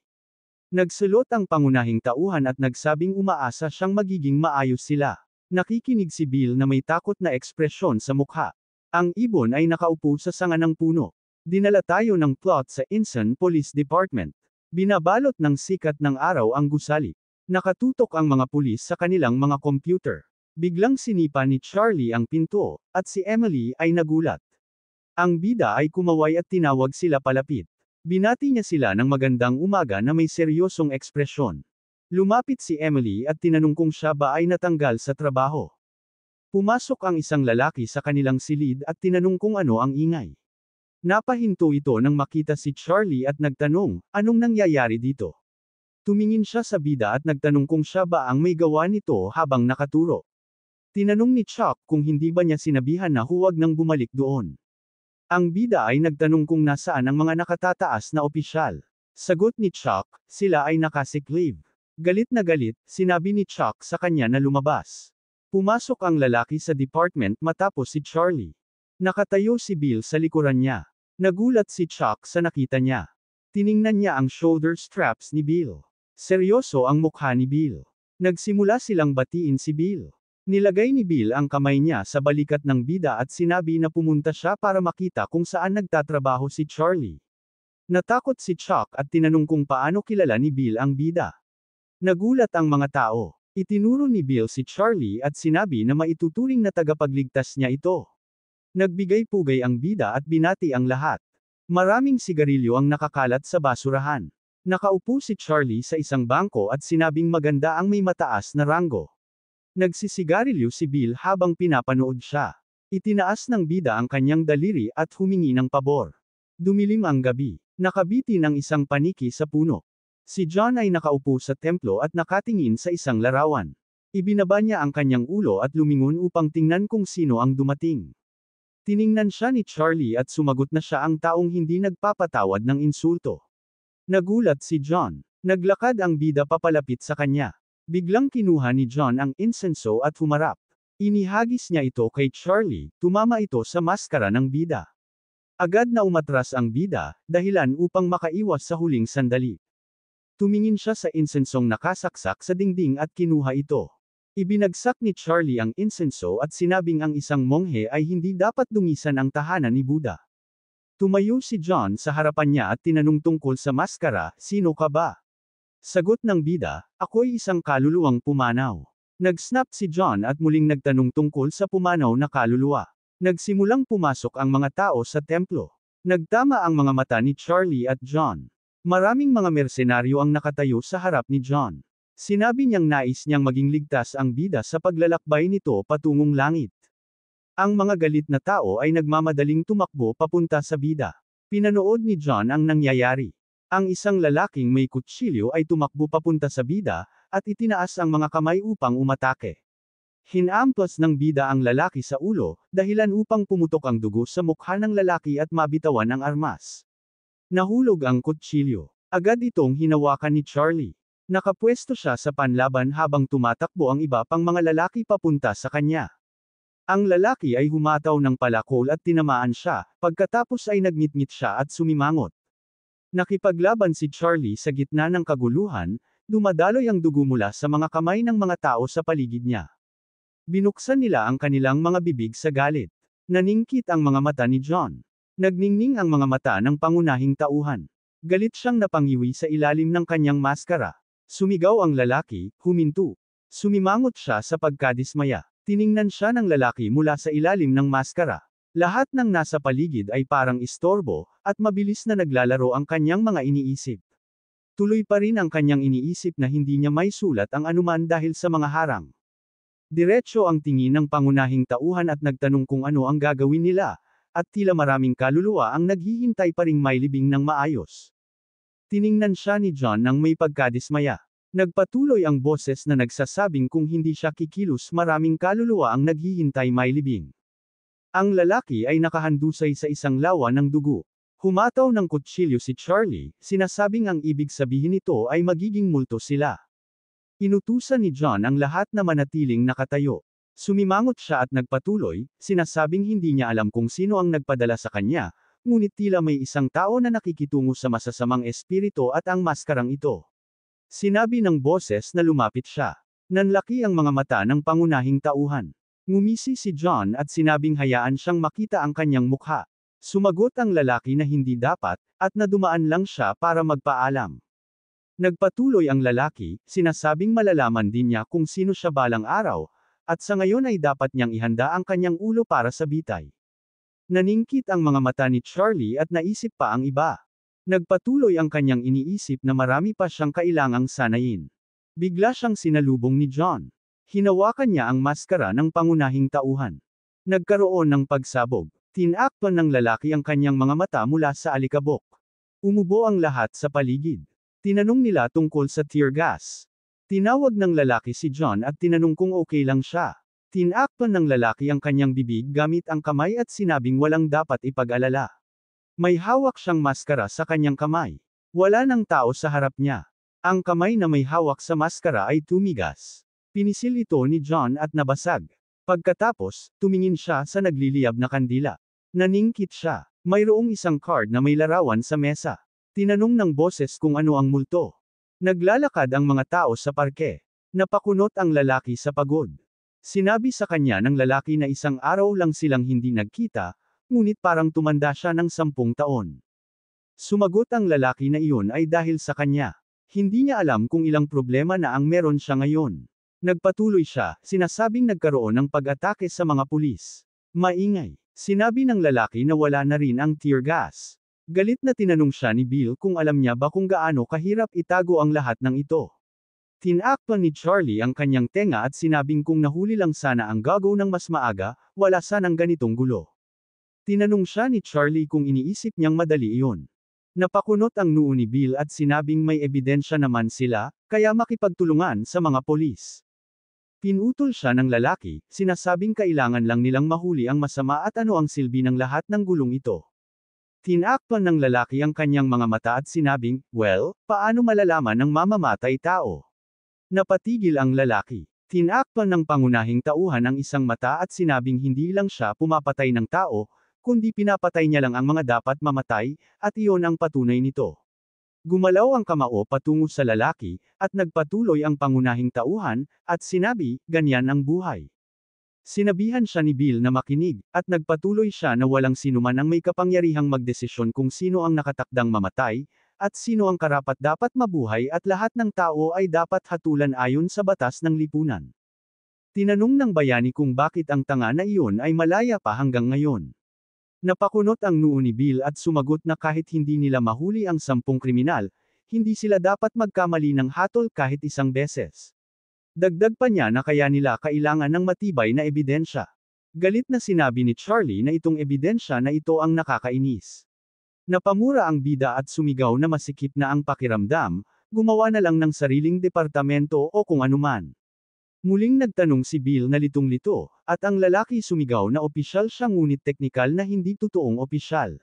Speaker 1: Nagsulot ang pangunahing tauhan at nagsabing umaasa siyang magiging maayos sila. Nakikinig si Bill na may takot na ekspresyon sa mukha. Ang ibon ay nakaupo sa sanga ng puno. Dinala tayo ng plot sa Inson Police Department. Binabalot ng sikat ng araw ang gusali. Nakatutok ang mga pulis sa kanilang mga computer. Biglang sinipa ni Charlie ang pinto, at si Emily ay nagulat. Ang bida ay kumaway at tinawag sila palapit. Binati niya sila ng magandang umaga na may seryosong ekspresyon. Lumapit si Emily at tinanong kung siya ba ay natanggal sa trabaho. Pumasok ang isang lalaki sa kanilang silid at tinanong kung ano ang ingay. Napahinto ito nang makita si Charlie at nagtanong, anong nangyayari dito? Tumingin siya sa bida at nagtanong kung siya ba ang may gawa nito habang nakaturo. Tinanong ni Chuck kung hindi ba niya sinabihan na huwag nang bumalik doon. Ang bida ay nagtanong kung nasaan ang mga nakatataas na opisyal. Sagot ni Chuck, sila ay nakasick leave. Galit na galit, sinabi ni Chuck sa kanya na lumabas. Pumasok ang lalaki sa department matapos si Charlie. Nakatayo si Bill sa likuran niya. Nagulat si Chuck sa nakita niya. Tiningnan niya ang shoulder straps ni Bill. Seryoso ang mukha ni Bill. Nagsimula silang batiin si Bill. Nilagay ni Bill ang kamay niya sa balikat ng bida at sinabi na pumunta siya para makita kung saan nagtatrabaho si Charlie. Natakot si Chuck at tinanong kung paano kilala ni Bill ang bida. Nagulat ang mga tao. Itinuro ni Bill si Charlie at sinabi na maituturing na tagapagligtas niya ito. Nagbigay-pugay ang bida at binati ang lahat. Maraming sigarilyo ang nakakalat sa basurahan. Nakaupo si Charlie sa isang bangko at sinabing maganda ang may mataas na ranggo. Nagsisigarilyo si Bill habang pinapanood siya. Itinaas ng bida ang kanyang daliri at humingi ng pabor. Dumilim ang gabi. Nakabitin ang isang paniki sa puno. Si John ay nakaupo sa templo at nakatingin sa isang larawan. Ibinaba niya ang kanyang ulo at lumingon upang tingnan kung sino ang dumating. Tiningnan siya ni Charlie at sumagot na siya ang taong hindi nagpapatawad ng insulto. Nagulat si John. Naglakad ang bida papalapit sa kanya. Biglang kinuha ni John ang insenso at humarap. Inihagis niya ito kay Charlie, tumama ito sa maskara ng bida. Agad na umatras ang bida, dahilan upang makaiwas sa huling sandali. Tumingin siya sa insensong nakasaksak sa dingding at kinuha ito. Ibinagsak ni Charlie ang insenso at sinabing ang isang monghe ay hindi dapat dungisan ang tahanan ni Buddha. Tumayo si John sa harapan niya at tinanong tungkol sa maskara, sino ka ba? Sagot ng bida, ako'y isang kaluluwang pumanaw. Nag-snap si John at muling nagtanong tungkol sa pumanaw na kaluluwa. Nagsimulang pumasok ang mga tao sa templo. Nagtama ang mga mata ni Charlie at John. Maraming mga mersenaryo ang nakatayo sa harap ni John. Sinabi niyang nais niyang maging ligtas ang bida sa paglalakbay nito patungong langit. Ang mga galit na tao ay nagmamadaling tumakbo papunta sa bida. Pinanood ni John ang nangyayari. Ang isang lalaking may kutsilyo ay tumakbo papunta sa bida, at itinaas ang mga kamay upang umatake. Hinamplas ng bida ang lalaki sa ulo, dahilan upang pumutok ang dugo sa mukha ng lalaki at mabitawan ang armas. Nahulog ang kutsilyo. Agad itong hinawakan ni Charlie. Nakapwesto siya sa panlaban habang tumatakbo ang iba pang mga lalaki papunta sa kanya. Ang lalaki ay humataw ng palakol at tinamaan siya, pagkatapos ay nagngit-ngit siya at sumimangot. Nakipaglaban si Charlie sa gitna ng kaguluhan, dumadaloy ang dugo mula sa mga kamay ng mga tao sa paligid niya. Binuksan nila ang kanilang mga bibig sa galit. Naningkit ang mga mata ni John. Nagningning ang mga mata ng pangunahing tauhan. Galit siyang napangiwi sa ilalim ng kanyang maskara. Sumigaw ang lalaki, huminto. Sumimangot siya sa pagkadismaya. Tiningnan siya ng lalaki mula sa ilalim ng maskara. Lahat ng nasa paligid ay parang istorbo, at mabilis na naglalaro ang kanyang mga iniisip. Tuloy pa rin ang kanyang iniisip na hindi niya may sulat ang anuman dahil sa mga harang. Diretso ang tingin ng pangunahing tauhan at nagtanong kung ano ang gagawin nila, at tila maraming kaluluwa ang naghihintay pa ring mailibing ng maayos. Tiningnan siya ni John nang may pagkadismaya. Nagpatuloy ang boses na nagsasabing kung hindi siya kikilos maraming kaluluwa ang naghihintay mailibing. Ang lalaki ay nakahandusay sa isang lawa ng dugo. Humataw ng kutsilyo si Charlie, sinasabing ang ibig sabihin nito ay magiging multo sila. Inutusan ni John ang lahat na manatiling nakatayo. Sumimangot siya at nagpatuloy, sinasabing hindi niya alam kung sino ang nagpadala sa kanya, ngunit tila may isang tao na nakikitungo sa masasamang espiritu at ang maskarang ito. Sinabi ng boses na lumapit siya. Nanlaki ang mga mata ng pangunahing tauhan. Ngumisi si John at sinabing hayaan siyang makita ang kanyang mukha. Sumagot ang lalaki na hindi dapat, at na dumaan lang siya para magpaalam. Nagpatuloy ang lalaki, sinasabing malalaman din niya kung sino siya balang araw, at sa ngayon ay dapat niyang ihanda ang kanyang ulo para sa bitay. Naningkit ang mga mata ni Charlie at naisip pa ang iba. Nagpatuloy ang kanyang iniisip na marami pa siyang kailangang sanayin. Bigla siyang sinalubong ni John. Hinawakan niya ang maskara ng pangunahing tauhan. Nagkaroon ng pagsabog. Tinakpan ng lalaki ang kanyang mga mata mula sa alikabok. Umubo ang lahat sa paligid. Tinanong nila tungkol sa tear gas. Tinawag ng lalaki si John at tinanong kung okay lang siya. Tinakpan ng lalaki ang kanyang bibig gamit ang kamay at sinabing walang dapat ipag-alala. May hawak siyang maskara sa kanyang kamay. Wala nang tao sa harap niya. Ang kamay na may hawak sa maskara ay tumigas. Pinisil ito ni John at nabasag. Pagkatapos, tumingin siya sa nagliliyab na kandila. Naningkit siya. Mayroong isang card na may larawan sa mesa. Tinanong ng boses kung ano ang multo. Naglalakad ang mga tao sa parke. Napakunot ang lalaki sa pagod. Sinabi sa kanya ng lalaki na isang araw lang silang hindi nagkita, ngunit parang tumanda siya ng 10 taon. Sumagot ang lalaki na iyon ay dahil sa kanya. Hindi niya alam kung ilang problema na ang meron siya ngayon. Nagpatuloy siya, sinasabing nagkaroon ng pag-atake sa mga pulis. Maingay. Sinabi ng lalaki na wala na rin ang tear gas. Galit na tinanong siya ni Bill kung alam niya ba kung gaano kahirap itago ang lahat ng ito. Tinakpan ni Charlie ang kanyang tenga at sinabing kung nahuli lang sana ang gago ng mas maaga, wala sanang ganitong gulo. Tinanong siya ni Charlie kung iniisip niyang madali iyon. Napakunot ang noo ni Bill at sinabing may ebidensya naman sila, kaya makipagtulungan sa mga polis. Pinutol siya ng lalaki, sinasabing kailangan lang nilang mahuli ang masama at ano ang silbi ng lahat ng gulong ito. Tinakpan ng lalaki ang kanyang mga mata at sinabing, well, paano malalaman ng mamamatay tao? Napatigil ang lalaki. Tinakpan ng pangunahing tauhan ang isang mata at sinabing hindi lang siya pumapatay ng tao, kundi pinapatay niya lang ang mga dapat mamatay, at iyon ang patunay nito. Gumalaw ang kamao patungo sa lalaki, at nagpatuloy ang pangunahing tauhan, at sinabi, ganyan ang buhay. Sinabihan siya ni Bill na makinig, at nagpatuloy siya na walang sinuman ang may kapangyarihang magdesisyon kung sino ang nakatakdang mamatay, at sino ang karapat-dapat mabuhay at lahat ng tao ay dapat hatulan ayon sa batas ng lipunan. Tinanong ng bayani kung bakit ang tanga na iyon ay malaya pa hanggang ngayon. Napakunot ang noo ni Bill at sumagot na kahit hindi nila mahuli ang 10 kriminal, hindi sila dapat magkamali ng hatol kahit isang beses. Dagdag pa niya na kaya nila kailangan ng matibay na ebidensya. Galit na sinabi ni Charlie na itong ebidensya na ito ang nakakainis. Napamura ang bida at sumigaw na masikip na ang pakiramdam, gumawa na lang ng sariling departamento o kung anuman. Muling nagtanong si Bill na litong-lito, at ang lalaki sumigaw na opisyal siya ngunit teknikal na hindi totoong opisyal.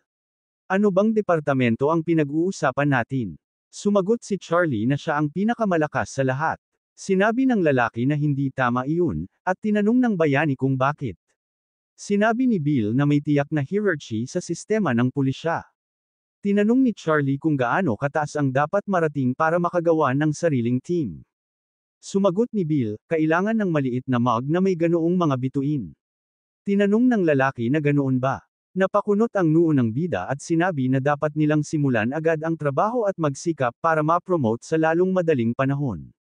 Speaker 1: Ano bang departamento ang pinag-uusapan natin? Sumagot si Charlie na siya ang pinakamalakas sa lahat. Sinabi ng lalaki na hindi tama iyon, at tinanong ng bayani kung bakit. Sinabi ni Bill na may tiyak na hierarchy sa sistema ng pulisya. Tinanong ni Charlie kung gaano kataas ang dapat marating para makagawa ng sariling team. Sumagot ni Bill, kailangan ng maliit na mug na may ganoong mga bituin. Tinanong ng lalaki na ganoon ba. Napakunot ang noo ng bida at sinabi na dapat nilang simulan agad ang trabaho at magsikap para ma-promote sa lalong madaling panahon.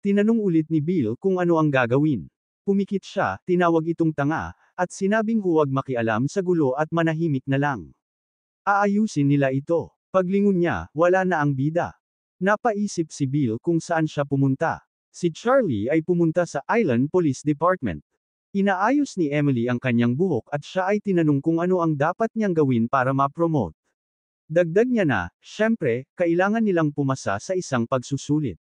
Speaker 1: Tinanong ulit ni Bill kung ano ang gagawin. Pumikit siya, tinawag itong tanga, at sinabing huwag makialam sa gulo at manahimik na lang. Aayusin nila ito. Paglingon niya, wala na ang bida. Napaisip si Bill kung saan siya pumunta. Si Charlie ay pumunta sa Island Police Department. Inaayos ni Emily ang kanyang buhok at siya ay tinanong kung ano ang dapat niyang gawin para ma-promote. Dagdag niya na, syempre, kailangan nilang pumasa sa isang pagsusulit.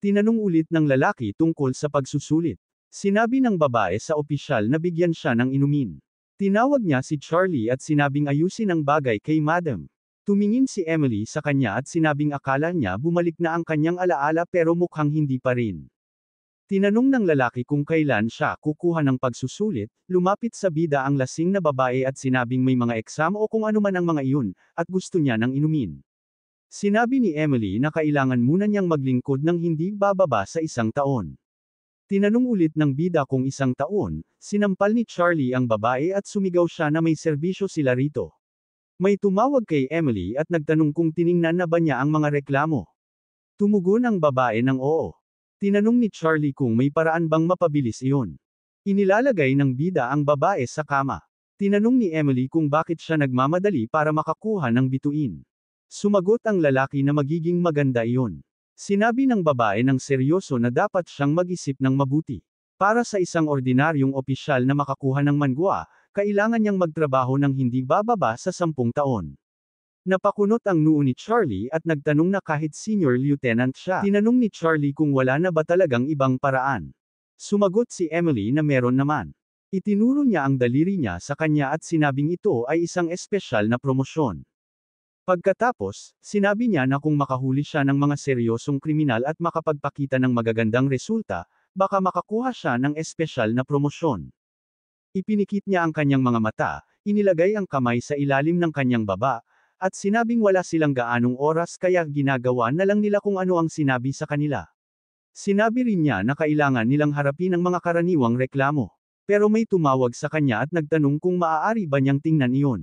Speaker 1: Tinanong ulit ng lalaki tungkol sa pagsusulit. Sinabi ng babae sa opisyal na bigyan siya ng inumin. Tinawag niya si Charlie at sinabing ayusin ang bagay kay Madam. Tumingin si Emily sa kanya at sinabing akala niya bumalik na ang kanyang alaala pero mukhang hindi pa rin. Tinanong ng lalaki kung kailan siya kukuha ng pagsusulit, lumapit sa bida ang lasing na babae at sinabing may mga eksam o kung ano man ang mga iyon, at gusto niya ng inumin. Sinabi ni Emily na kailangan muna niyang maglingkod ng hindi bababa sa 1 taon. Tinanong ulit ng bida kung 1 taon, sinampal ni Charlie ang babae at sumigaw siya na may serbisyo sila rito. May tumawag kay Emily at nagtanong kung tiningnan na ba niya ang mga reklamo. Tumugon ang babae ng oo. Tinanong ni Charlie kung may paraan bang mapabilis iyon. Inilalagay ng bida ang babae sa kama. Tinanong ni Emily kung bakit siya nagmamadali para makakuha ng bituin. Sumagot ang lalaki na magiging maganda iyon. Sinabi ng babae ng seryoso na dapat siyang mag-isip ng mabuti. Para sa isang ordinaryong opisyal na makakuha ng mangwa, kailangan niyang magtrabaho ng hindi bababa sa 10 taon. Napakunot ang noo ni Charlie at nagtanong na kahit senior lieutenant siya. Tinanong ni Charlie kung wala na ba talagang ibang paraan. Sumagot si Emily na meron naman. Itinuro niya ang daliri niya sa kanya at sinabing ito ay isang espesyal na promosyon. Pagkatapos, sinabi niya na kung makahuli siya ng mga seryosong kriminal at makapagpakita ng magagandang resulta, baka makakuha siya ng espesyal na promosyon. Ipinikit niya ang kanyang mga mata, inilagay ang kamay sa ilalim ng kanyang baba, at sinabing wala silang gaanong oras kaya ginagawa na lang nila kung ano ang sinabi sa kanila. Sinabi rin niya na kailangan nilang harapin ang mga karaniwang reklamo. Pero may tumawag sa kanya at nagtanong kung maaari ba niyang tingnan iyon.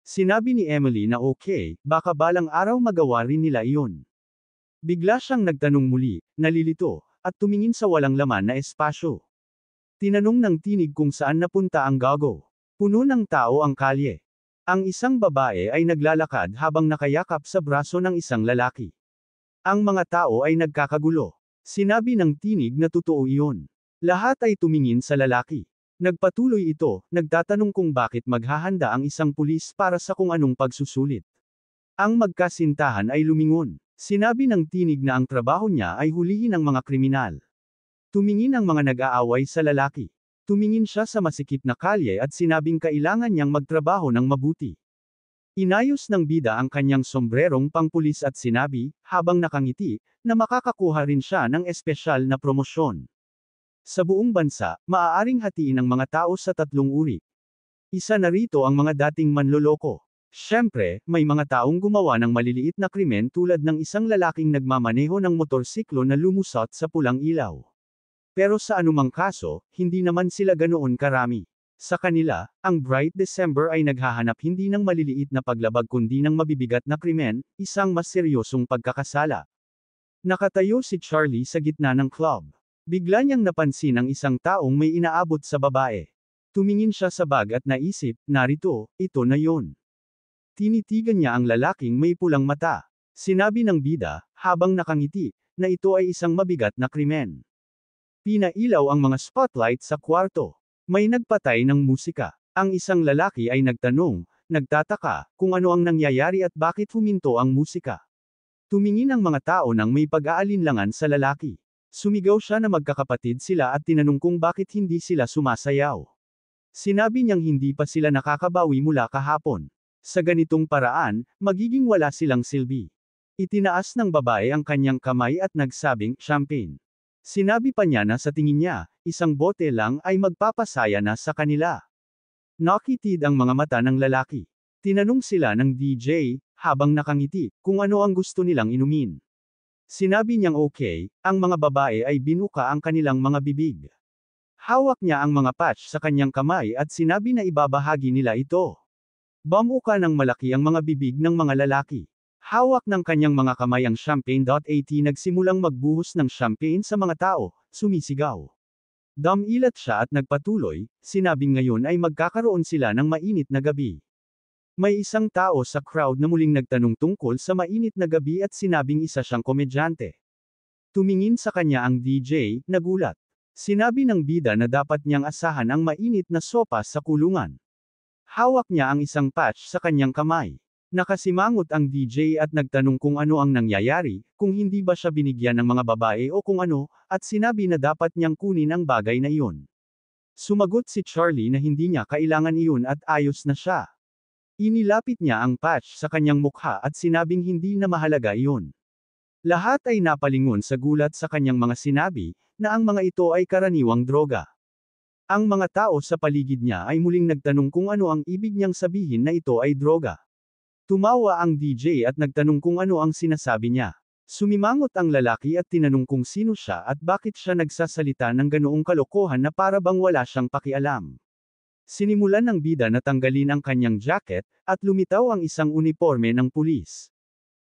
Speaker 1: Sinabi ni Emily na okay, baka balang araw magawa rin nila iyon. Bigla siyang nagtanong muli, nalilito, at tumingin sa walang laman na espasyo. Tinanong ng tinig kung saan napunta ang gago. Puno ng tao ang kalye. Ang isang babae ay naglalakad habang nakayakap sa braso ng isang lalaki. Ang mga tao ay nagkakagulo. Sinabi ng tinig na totoo iyon. Lahat ay tumingin sa lalaki. Nagpatuloy ito, nagtatanong kung bakit maghahanda ang isang pulis para sa kung anong pagsusulit. Ang magkasintahan ay lumingon. Sinabi ng tinig na ang trabaho niya ay hulihin ang mga kriminal. Tumingin ang mga nag-aaway sa lalaki. Tumingin siya sa masikip na kalye at sinabing kailangan niyang magtrabaho ng mabuti. Inayos ng bida ang kanyang sombrerong pangpulis at sinabi, habang nakangiti, na makakakuha rin siya ng espesyal na promosyon. Sa buong bansa, maaaring hatiin ang mga tao sa 3 uri. Isa na rito ang mga dating manloloko. Siyempre, may mga taong gumawa ng maliliit na krimen tulad ng isang lalaking nagmamaneho ng motorsiklo na lumusot sa pulang ilaw. Pero sa anumang kaso, hindi naman sila ganoon karami. Sa kanila, ang Bright December ay naghahanap hindi ng maliliit na paglabag kundi ng mabibigat na krimen, isang mas seryosong pagkakasala. Nakatayo si Charlie sa gitna ng club. Bigla niyang napansin ang isang taong may inaabot sa babae. Tumingin siya sa bag at naisip, narito, ito na yon. Tinitigan niya ang lalaking may pulang mata. Sinabi ng bida, habang nakangiti, na ito ay isang mabigat na krimen. Pinailaw ang mga spotlight sa kwarto. May nagpatay ng musika. Ang isang lalaki ay nagtanong, nagtataka, kung ano ang nangyayari at bakit huminto ang musika. Tumingin ang mga tao nang may pag-aalinlangan sa lalaki. Sumigaw siya na magkakapatid sila at tinanong kung bakit hindi sila sumasayaw. Sinabi niyang hindi pa sila nakakabawi mula kahapon. Sa ganitong paraan, magiging wala silang silbi. Itinaas ng babae ang kanyang kamay at nagsabing, champagne. Sinabi pa niya na sa tingin niya, isang bote lang ay magpapasaya na sa kanila. Nakitid ang mga mata ng lalaki. Tinanong sila ng DJ, habang nakangiti, kung ano ang gusto nilang inumin. Sinabi niyang okay, ang mga babae ay binuka ang kanilang mga bibig. Hawak niya ang mga patch sa kanyang kamay at sinabi na ibabahagi nila ito. Bamuka ng malaki ang mga bibig ng mga lalaki. Hawak ng kanyang mga kamay ang champagne.at nagsimulang magbuhos ng champagne sa mga tao, sumisigaw. Damilat siya at nagpatuloy, sinabing ngayon ay magkakaroon sila ng mainit na gabi. May isang tao sa crowd na muling nagtanong tungkol sa mainit na gabi at sinabing isa siyang komedyante. Tumingin sa kanya ang DJ, nagulat. Sinabi ng bida na dapat niyang asahan ang mainit na sopas sa kulungan. Hawak niya ang isang patch sa kanyang kamay. Nakasimangot ang DJ at nagtanong kung ano ang nangyayari, kung hindi ba siya binigyan ng mga babae o kung ano, at sinabi na dapat niyang kunin ang bagay na iyon. Sumagot si Charlie na hindi niya kailangan iyon at ayos na siya. Inilapit niya ang patch sa kanyang mukha at sinabing hindi na mahalaga iyon. Lahat ay napalingon sa gulat sa kanyang mga sinabi, na ang mga ito ay karaniwang droga. Ang mga tao sa paligid niya ay muling nagtanong kung ano ang ibig niyang sabihin na ito ay droga. Tumawa ang DJ at nagtanong kung ano ang sinasabi niya. Sumimangot ang lalaki at tinanong kung sino siya at bakit siya nagsasalita ng ganoong kalokohan na para bang wala siyang pakialam. Sinimulan ng bida na tanggalin ang kanyang jacket, at lumitaw ang isang uniforme ng pulis.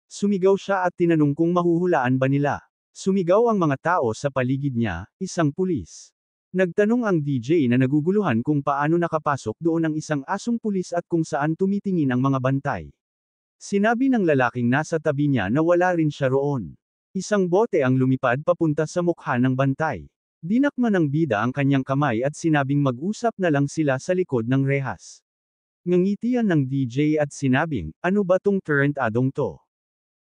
Speaker 1: Sumigaw siya at tinanong kung mahuhulaan ba nila. Sumigaw ang mga tao sa paligid niya, isang pulis. Nagtanong ang DJ na naguguluhan kung paano nakapasok doon ang isang asong pulis at kung saan tumitingin ang mga bantay. Sinabi ng lalaking nasa tabi niya na wala rin siya roon. Isang bote ang lumipad papunta sa mukha ng bantay. Dinakma ng bida ang kanyang kamay at sinabing mag-usap na lang sila sa likod ng rehas. Ngangitian ng DJ at sinabing, ano ba tong current adong to?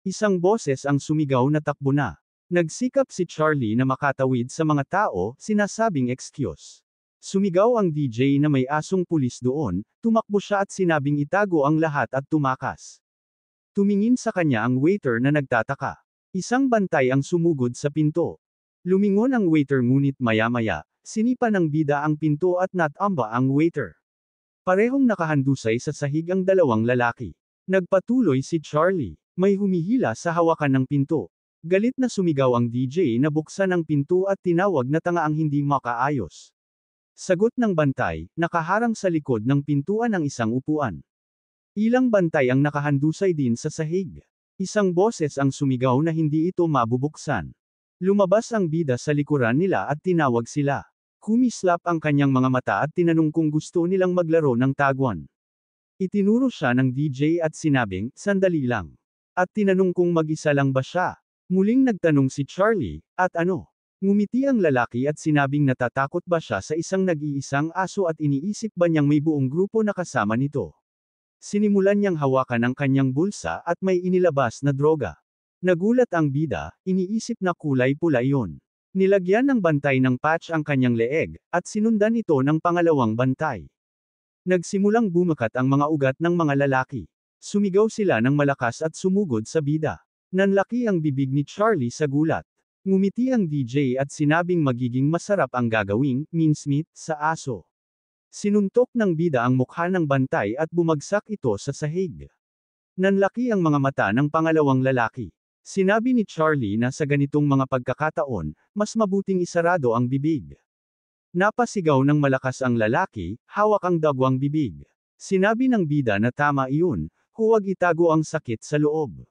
Speaker 1: Isang boses ang sumigaw na takbo na. Nagsikap si Charlie na makatawid sa mga tao, sinasabing excuse. Sumigaw ang DJ na may asong pulis doon, tumakbo siya at sinabing itago ang lahat at tumakas. Tumingin sa kanya ang waiter na nagtataka. Isang bantay ang sumugod sa pinto. Lumingon ang waiter ngunit maya-maya, sinipa ng bida ang pinto at natamba ang waiter. Parehong nakahandusay sa sahig ang dalawang lalaki. Nagpatuloy si Charlie. May humihila sa hawakan ng pinto. Galit na sumigaw ang DJ na buksan ang pinto at tinawag na tanga ang hindi makaayos. Sagot ng bantay, nakaharang sa likod ng pintuan ang isang upuan. Ilang bantay ang nakahandusay din sa sahig. Isang boses ang sumigaw na hindi ito mabubuksan. Lumabas ang bida sa likuran nila at tinawag sila. Kumislap ang kanyang mga mata at tinanong kung gusto nilang maglaro ng tagwan. Itinuro siya ng DJ at sinabing, sandali lang. At tinanong kung mag-isa lang ba siya. Muling nagtanong si Charlie, at ano? Ngumiti ang lalaki at sinabing natatakot ba siya sa isang nag-iisang aso at iniisip ba niyang may buong grupo na kasama nito. Sinimulan niyang hawakan ang kanyang bulsa at may inilabas na droga. Nagulat ang bida, iniisip na kulay pula iyon. Nilagyan ng bantay ng patch ang kanyang leeg, at sinundan ito ng pangalawang bantay. Nagsimulang bumakat ang mga ugat ng mga lalaki. Sumigaw sila ng malakas at sumugod sa bida. Nanlaki ang bibig ni Charlie sa gulat. Ngumiti ang DJ at sinabing magiging masarap ang gagawing mincemeat sa aso. Sinuntok ng bida ang mukha ng bantay at bumagsak ito sa sahig. Nanlaki ang mga mata ng pangalawang lalaki. Sinabi ni Charlie na sa ganitong mga pagkakataon, mas mabuting isarado ang bibig. Napasigaw ng malakas ang lalaki, hawak ang dagwang bibig. Sinabi ng bida na tama iyon, huwag itago ang sakit sa loob.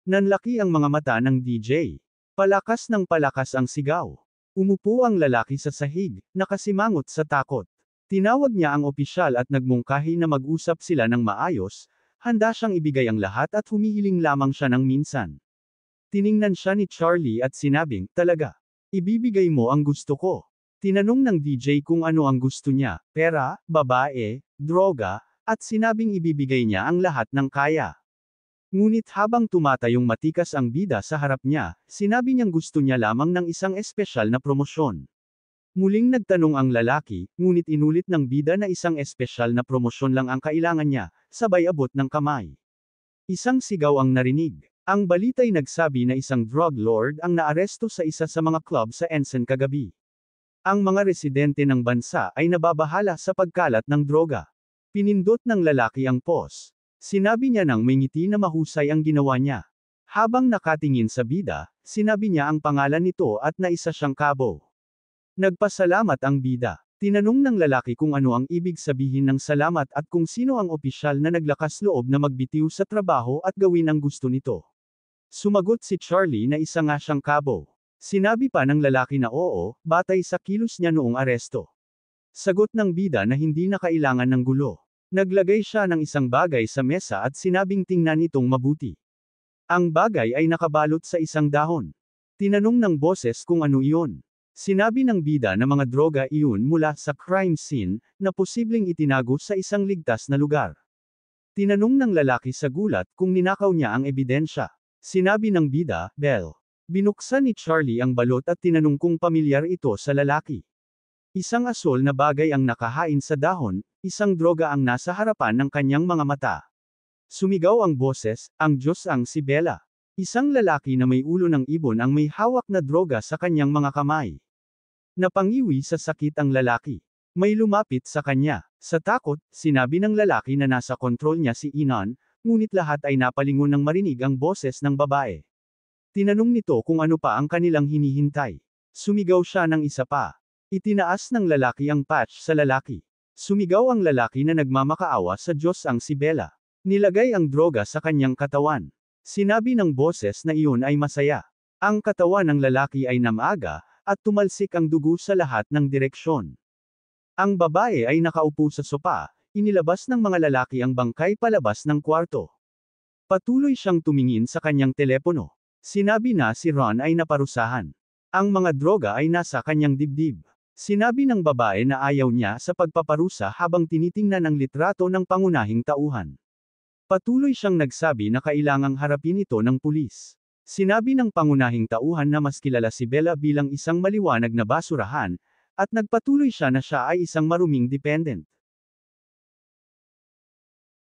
Speaker 1: Nanlaki ang mga mata ng DJ. Palakas ng palakas ang sigaw. Umupo ang lalaki sa sahig, nakasimangot sa takot. Tinawag niya ang opisyal at nagmungkahi na mag-usap sila ng maayos, handa siyang ibigay ang lahat at humihiling lamang siya ng minsan. Tiningnan siya ni Charlie at sinabing, talaga. Ibibigay mo ang gusto ko. Tinanong ng DJ kung ano ang gusto niya, pera, babae, droga, at sinabing ibibigay niya ang lahat ng kaya. Ngunit habang tumatayong matikas ang bida sa harap niya, sinabi niyang gusto niya lamang ng isang espesyal na promosyon. Muling nagtanong ang lalaki, ngunit inulit ng bida na isang espesyal na promosyon lang ang kailangan niya, sabay abot ng kamay. Isang sigaw ang narinig. Ang balita'y nagsabi na isang drug lord ang naaresto sa isa sa mga club sa Ensign kagabi. Ang mga residente ng bansa ay nababahala sa pagkalat ng droga. Pinindot ng lalaki ang pos. Sinabi niya nang may ngiti na mahusay ang ginawa niya. Habang nakatingin sa bida, sinabi niya ang pangalan nito at naisa siyang kabo. Nagpasalamat ang bida. Tinanong ng lalaki kung ano ang ibig sabihin ng salamat at kung sino ang opisyal na naglakas loob na magbitiw sa trabaho at gawin ang gusto nito. Sumagot si Charlie na isa nga siyang kabo. Sinabi pa ng lalaki na oo, batay sa kilos niya noong aresto. Sagot ng bida na hindi na kailangan ng gulo. Naglagay siya ng isang bagay sa mesa at sinabing tingnan itong mabuti. Ang bagay ay nakabalot sa isang dahon. Tinanong ng boses kung ano iyon. Sinabi ng bida na mga droga iyon mula sa crime scene, na posibleng itinago sa isang ligtas na lugar. Tinanong ng lalaki sa gulat kung ninakaw niya ang ebidensya. Sinabi ng bida, Bell. Binuksan ni Charlie ang balot at tinanong kung pamilyar ito sa lalaki. Isang asol na bagay ang nakahain sa dahon, isang droga ang nasa harapan ng kanyang mga mata. Sumigaw ang boses, ang Diyos ang si Bella. Isang lalaki na may ulo ng ibon ang may hawak na droga sa kanyang mga kamay. Napangiwi sa sakit ang lalaki. May lumapit sa kanya. Sa takot, sinabi ng lalaki na nasa kontrol niya si Inan, ngunit lahat ay napalingon nang marinig ang boses ng babae. Tinanong nito kung ano pa ang kanilang hinihintay. Sumigaw siya ng isa pa. Itinaas ng lalaki ang patch sa lalaki. Sumigaw ang lalaki na nagmamakaawa sa Diyos ang si Bella. Nilagay ang droga sa kanyang katawan. Sinabi ng boses na iyon ay masaya. Ang katawan ng lalaki ay namaga, at tumalsik ang dugo sa lahat ng direksyon. Ang babae ay nakaupo sa sopa, inilabas ng mga lalaki ang bangkay palabas ng kwarto. Patuloy siyang tumingin sa kanyang telepono. Sinabi na si Ron ay naparusahan. Ang mga droga ay nasa kanyang dibdib. Sinabi ng babae na ayaw niya sa pagpaparusa habang tinitingnan ang litrato ng pangunahing tauhan. Patuloy siyang nagsabi na kailangang harapin ito ng pulis. Sinabi ng pangunahing tauhan na mas kilala si Bella bilang isang maliwanag na basurahan, at nagpatuloy siya na siya ay isang maruming dependent.